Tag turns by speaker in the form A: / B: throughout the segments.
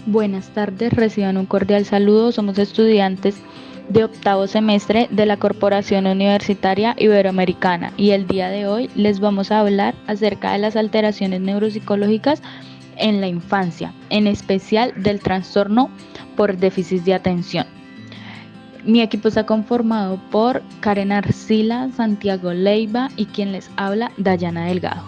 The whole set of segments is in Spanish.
A: Buenas tardes, reciban un cordial saludo. Somos estudiantes de octavo semestre de la Corporación Universitaria Iberoamericana y el día de hoy les vamos a hablar acerca de las alteraciones neuropsicológicas en la infancia, en especial del trastorno por déficit de atención. Mi equipo está conformado por Karen Arcila, Santiago Leiva y quien les habla, Dayana Delgado.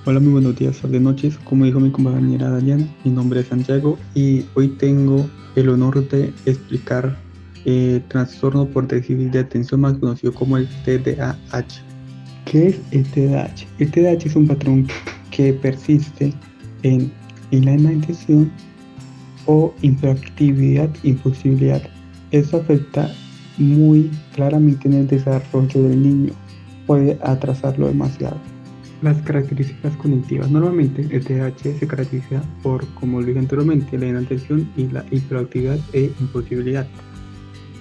B: Hola, muy buenos días, tardes, noches. Como dijo mi compañera Dayana, mi nombre es Santiago y hoy tengo el honor de explicar el trastorno por déficit de atención, más conocido como el TDAH. ¿Qué es el TDAH? El TDAH es un patrón que persiste en la inacción o hiperactividad, impulsividad. Esto afecta muy claramente en el desarrollo del niño, puede atrasarlo demasiado. Las características cognitivas. Normalmente el TDAH se caracteriza por, como lo dije anteriormente, la inatención y la hiperactividad e impulsividad.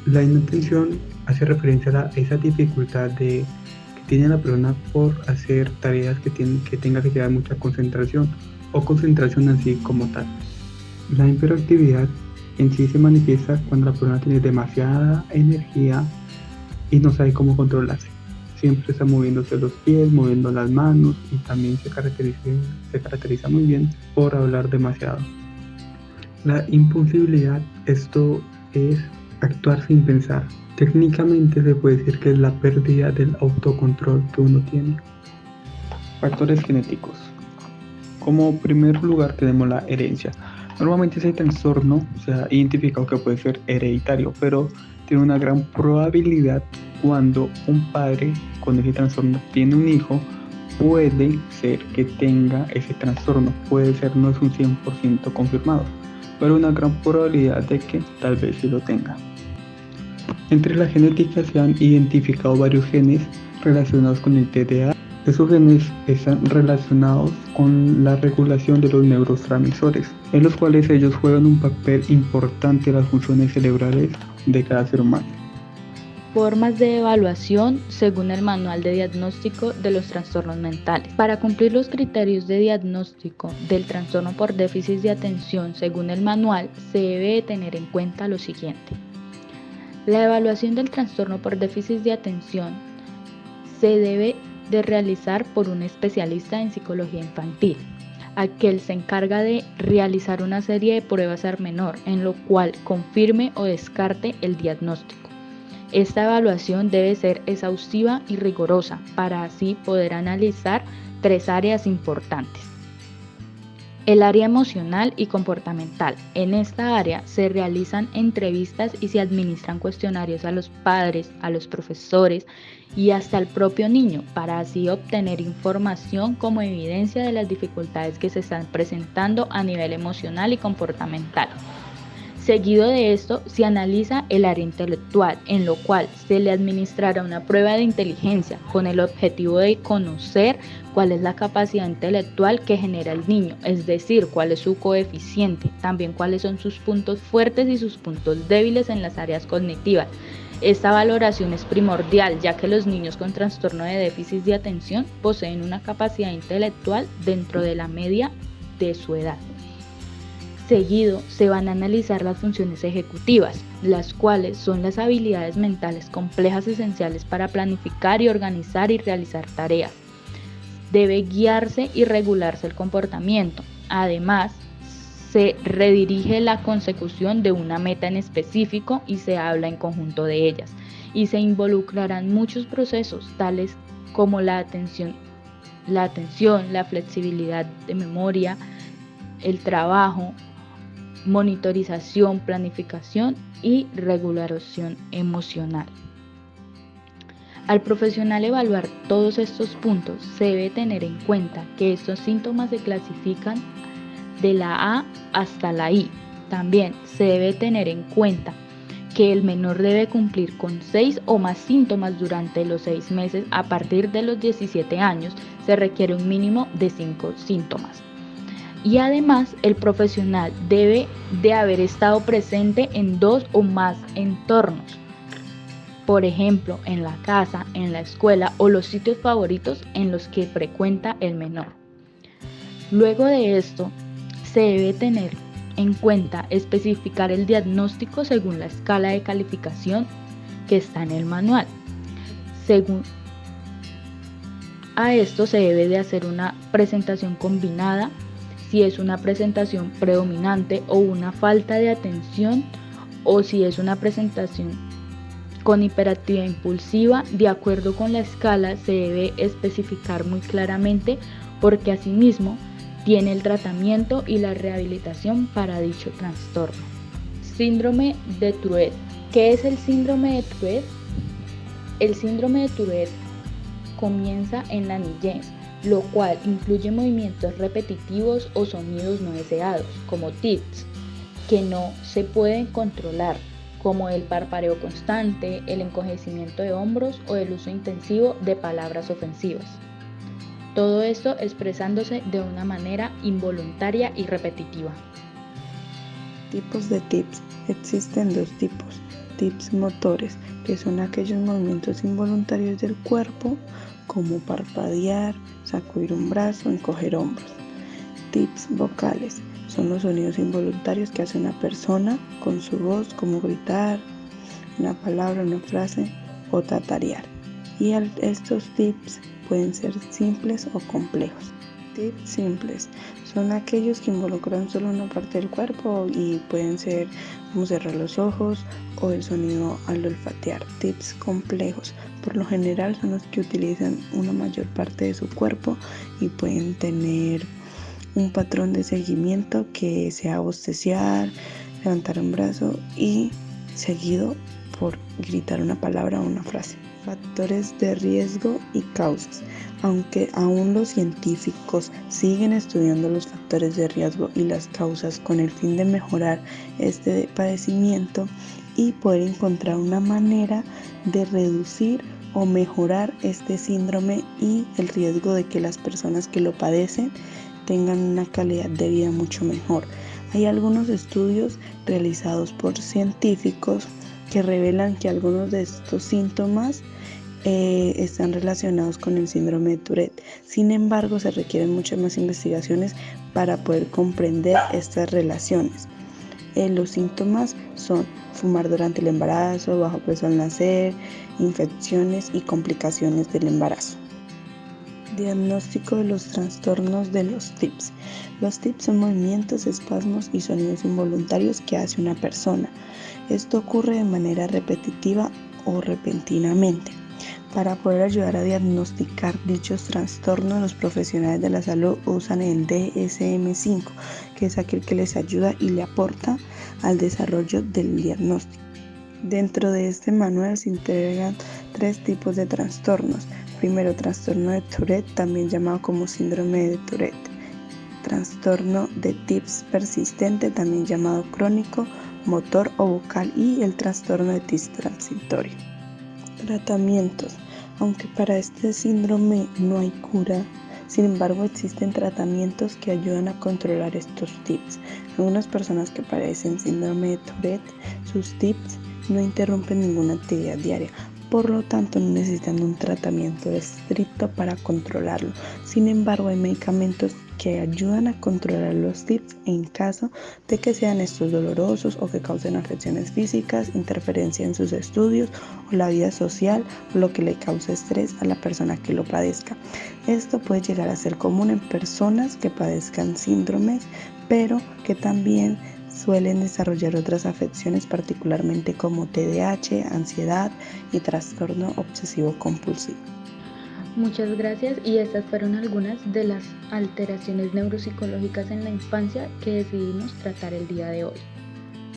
B: La inatención hace referencia a esa dificultad que tiene la persona por hacer tareas que tenga que llevar mucha concentración o concentración en sí como tal. La hiperactividad en sí se manifiesta cuando la persona tiene demasiada energía y no sabe cómo controlarse. Siempre está moviéndose los pies, moviendo las manos y también se caracteriza muy bien por hablar demasiado. La impulsibilidad, esto es actuar sin pensar. Técnicamente se puede decir que es la pérdida del autocontrol que uno tiene. Factores genéticos. Como primer lugar tenemos la herencia. Normalmente ese trastorno se ha identificado que puede ser hereditario, pero tiene una gran probabilidad cuando un padre con ese trastorno tiene un hijo, puede ser que tenga ese trastorno. Puede ser, no es un 100% confirmado, pero una gran probabilidad de que tal vez sí lo tenga. Entre la genética se han identificado varios genes relacionados con el TDA. Esos genes están relacionados con la regulación de los neurotransmisores, en los cuales ellos juegan un papel importante en las funciones cerebrales de cada ser humano.
A: Formas de evaluación según el Manual de Diagnóstico de los Trastornos Mentales. Para cumplir los criterios de diagnóstico del trastorno por déficit de atención según el manual, se debe tener en cuenta lo siguiente. La evaluación del trastorno por déficit de atención se debe de realizar por un especialista en psicología infantil. Aquel se encarga de realizar una serie de pruebas al menor, en lo cual confirme o descarte el diagnóstico. Esta evaluación debe ser exhaustiva y rigurosa para así poder analizar 3 áreas importantes. El área emocional y comportamental. En esta área se realizan entrevistas y se administran cuestionarios a los padres, a los profesores y hasta al propio niño para así obtener información como evidencia de las dificultades que se están presentando a nivel emocional y comportamental. Seguido de esto, se analiza el área intelectual, en lo cual se le administrará una prueba de inteligencia con el objetivo de conocer cuál es la capacidad intelectual que genera el niño, es decir, cuál es su coeficiente, también cuáles son sus puntos fuertes y sus puntos débiles en las áreas cognitivas. Esta valoración es primordial, ya que los niños con trastorno de déficit de atención poseen una capacidad intelectual dentro de la media de su edad. Seguido, se van a analizar las funciones ejecutivas, las cuales son las habilidades mentales complejas esenciales para planificar y organizar y realizar tareas. Debe guiarse y regularse el comportamiento. Además, se redirige la consecución de una meta en específico y se habla en conjunto de ellas. Y se involucrarán muchos procesos, tales como la atención, la flexibilidad de memoria, el trabajo, monitorización, planificación y regulación emocional. Al profesional evaluar todos estos puntos, se debe tener en cuenta que estos síntomas se clasifican de la A hasta la I. También se debe tener en cuenta que el menor debe cumplir con 6 o más síntomas durante los 6 meses. A partir de los 17 años se requiere un mínimo de 5 síntomas. Y además el profesional debe de haber estado presente en 2 o más entornos, por ejemplo en la casa, en la escuela o los sitios favoritos en los que frecuenta el menor. Luego de esto se debe tener en cuenta especificar el diagnóstico según la escala de calificación que está en el manual. Según a esto se debe de hacer una presentación combinada, si es una presentación predominante o una falta de atención, o si es una presentación con hiperactividad impulsiva. De acuerdo con la escala se debe especificar muy claramente, porque asimismo tiene el tratamiento y la rehabilitación para dicho trastorno. Síndrome de Tourette. ¿Qué es el síndrome de Tourette? El síndrome de Tourette comienza en la niñez, lo cual incluye movimientos repetitivos o sonidos no deseados, como tics, que no se pueden controlar, como el parpadeo constante, el encogimiento de hombros o el uso intensivo de palabras ofensivas. Todo esto expresándose de una manera involuntaria y repetitiva.
C: Tipos de tics. Existen dos tipos. Tics motores, que son aquellos movimientos involuntarios del cuerpo, como parpadear, sacudir un brazo, encoger hombros. Tics vocales son los sonidos involuntarios que hace una persona con su voz, como gritar una palabra, una frase o tatarear. Y estos tics pueden ser simples o complejos. Tics simples son aquellos que involucran solo una parte del cuerpo y pueden ser como cerrar los ojos o el sonido al olfatear. Tics complejos por lo general son los que utilizan una mayor parte de su cuerpo y pueden tener un patrón de seguimiento que sea bostecear, levantar un brazo y seguido por gritar una palabra o una frase. Factores de riesgo y causas. Aunque aún los científicos siguen estudiando los factores de riesgo y las causas con el fin de mejorar este padecimiento y poder encontrar una manera de reducir o mejorar este síndrome y el riesgo de que las personas que lo padecen tengan una calidad de vida mucho mejor. Hay algunos estudios realizados por científicos que revelan que algunos de estos síntomas están relacionados con el síndrome de Tourette. Sin embargo, se requieren muchas más investigaciones para poder comprender estas relaciones. Los síntomas son fumar durante el embarazo, bajo peso al nacer, infecciones y complicaciones del embarazo. Diagnóstico de los trastornos de los tics. Los tics son movimientos, espasmos y sonidos involuntarios que hace una persona. Esto ocurre de manera repetitiva o repentinamente. Para poder ayudar a diagnosticar dichos trastornos, los profesionales de la salud usan el DSM-5, que es aquel que les ayuda y le aporta al desarrollo del diagnóstico. Dentro de este manual se integran 3 tipos de trastornos. Primero, trastorno de Tourette, también llamado como síndrome de Tourette. Trastorno de tics persistente, también llamado crónico, motor o vocal, y el trastorno de tics transitorio. Tratamientos. Aunque para este síndrome no hay cura, sin embargo existen tratamientos que ayudan a controlar estos tics. Algunas personas que padecen síndrome de Tourette, sus tics no interrumpen ninguna actividad diaria, por lo tanto no necesitan un tratamiento estricto para controlarlo. Sin embargo, hay medicamentos que ayudan a controlar los tics en caso de que sean estos dolorosos o que causen afecciones físicas, interferencia en sus estudios o la vida social, o lo que le cause estrés a la persona que lo padezca. Esto puede llegar a ser común en personas que padezcan síndromes, pero que también suelen desarrollar otras afecciones, particularmente como TDAH, ansiedad y trastorno obsesivo compulsivo.
A: Muchas gracias, y estas fueron algunas de las alteraciones neuropsicológicas en la infancia que decidimos tratar el día de hoy.